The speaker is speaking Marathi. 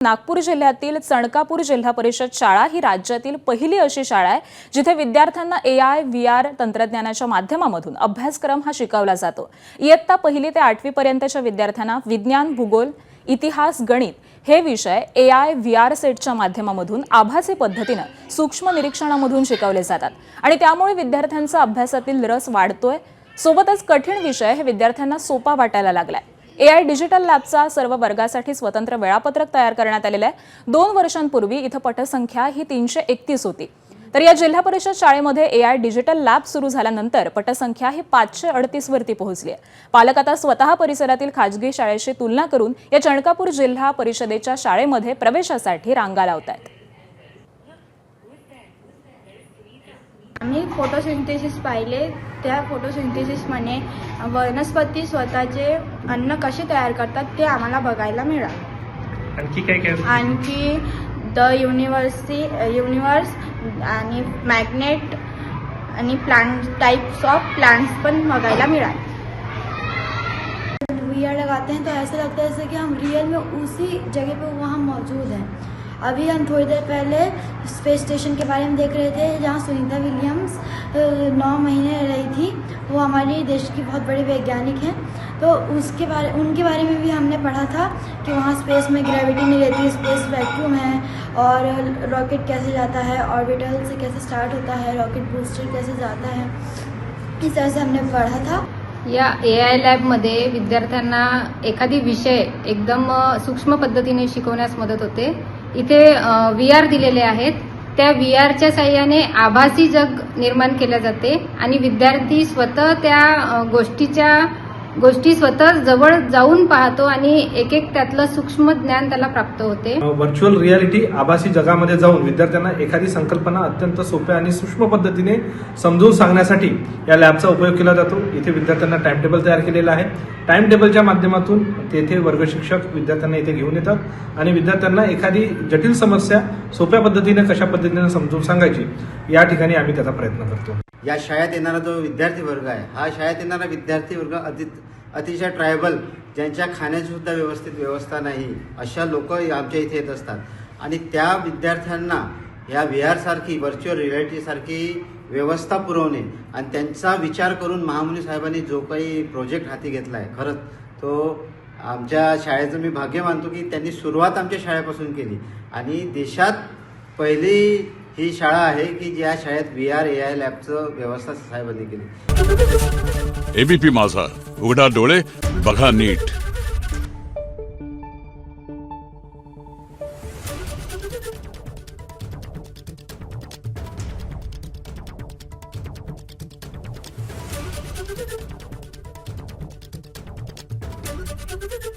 नागपूर जिल्ह्यातील चणकापूर जिल्हा परिषद शाळा ही राज्यातील पहिली अशी शाळा आहे जिथे विद्यार्थ्यांना AI, VR तंत्रज्ञानाच्या माध्यमातून अभ्यासक्रम हा शिकवला जातो। इयत्ता पहिली ते 8वी पर्यंतच्या विद्यार्थ्यांना विज्ञान, भूगोल, इतिहास, गणित हे विषय AI, VR सेटच्या माध्यमातून आभासी पद्धतीने सूक्ष्म निरीक्षणामधून शिकवले जातात आणि त्यामुळे विद्यार्थ्यांचा अभ्यासातील रस वाढतोय। सोबतच कठीण विषय हे विद्यार्थ्यांना सोपा वाटायला लागलाय। AI डिजिटल लॅबचा सर्व वर्गासाठी स्वतंत्र वेळापत्रक तयार करण्यात आलेले आहे। 2 वर्षांपूर्वी इथे पटसंख्या ही 331 होती, तर या जिल्हा परिषद शाळेमध्ये AI डिजिटल लॅब सुरू झाल्यानंतर पटसंख्या ही 538 वरती पोहोचली आहे। पालक आता स्वतः परिसरातील खाजगी शाळेशी तुलना करून या चणकापूर जिल्हा परिषदेच्या शाळेमध्ये प्रवेशासाठी रांगा लावतात। आम्ही फोटोसिंथेसिस पाहिले। त्या फोटोसिंथेसिसमध्ये वनस्पती स्वतःचे अन्न कसे तयार करतात ते आम्हाला बघायला मिळालं। आणखी द युनिवर्स आणि मॅग्नेट आणि प्लांट टाइप्स ऑफ प्लांट्स पण बघायला मिळाले। VR लगाते हैं तो ऐसा लगता है जैसे कि हम रियल में उसी जगह पे वहाँ मौजूद हैं। अभी हम थोड़ी देर पहले स्पेस स्टेशन के बारे में देख रहे थे जहाँ सुनीता विलियम्स 9 महीने रही थी। वो हमारे देश की बहुत बड़ी वैज्ञानिक हैं, तो उनके बारे में भी हमने पढ़ा था कि वहाँ स्पेस में ग्रेविटी नहीं रहती, स्पेस वैक्यूम है और रॉकेट कैसे जाता है, ऑर्बिटल से कैसे स्टार्ट होता है, रॉकेट बूस्टर कैसे जाता है, इस तरह से हमने पढ़ा था। या AI लॅबमध्ये विद्यार्थ्यांना एखादी विषय एकदम सूक्ष्म पद्धतीने शिकवण्यास मदत होते। इथे VR दिलेले आहेत, त्या VRच्या साहाय्याने आभासी जग निर्माण केले जाते आणि विद्यार्थी स्वतः त्या गोष्टी स्वतः जवळ जाऊन पाहतो आणि एक त्यातलं सूक्ष्म ज्ञान त्याला प्राप्त होते। व्हर्च्युअल रियालिटी आभासी जगामध्ये जाऊन विद्यार्थ्यांना एखादी संकल्पना अत्यंत सोप्या आणि सूक्ष्म पद्धतीने समजून सांगण्यासाठी या लॅबचा उपयोग केला जातो। इथे विद्यार्थ्यांना टाइम टेबल तयार केलेला आहे। टाइम टेबलच्या माध्यमातून तेथे वर्ग शिक्षक विद्यार्थ्यांना इथे घेऊन येतात आणि विद्यार्थ्यांना एखादी जटिल समस्या सोप्या पद्धतीने कशा पद्धतीने समजून सांगायची या ठिकाणी आम्ही त्याचा प्रयत्न करतो। या शाळेत येणारा जो विद्यार्थी वर्ग आहे, हा शाळेत येणारा विद्यार्थी वर्ग अतिशय ट्रायबल, ज्यांच्या खाण्याची सुद्धा व्यवस्थित व्यवस्था नाही, अशा लोक आमच्या इथे येत असतात आणि त्या विद्यार्थ्यांना या VR सारखी व्हर्च्युअल रियालिटी सारखी व्यवस्था पुरवणे आणि त्यांचा विचार करून महामुनी साहेबांनी जो काही प्रोजेक्ट हाती घेतला आहे, खरंच तो आमच्या शाळेचं मी भाग्य मानतो की त्यांनी सुरुवात आमच्या शाळेपासून केली आणि देशात पहिली ही शाळा आहे की ज्या शाळेत VR AI लॅबचं व्यवस्था साहेबांनी केली। ABP माझा, उघडा डोळे बघा नीट। Thank you.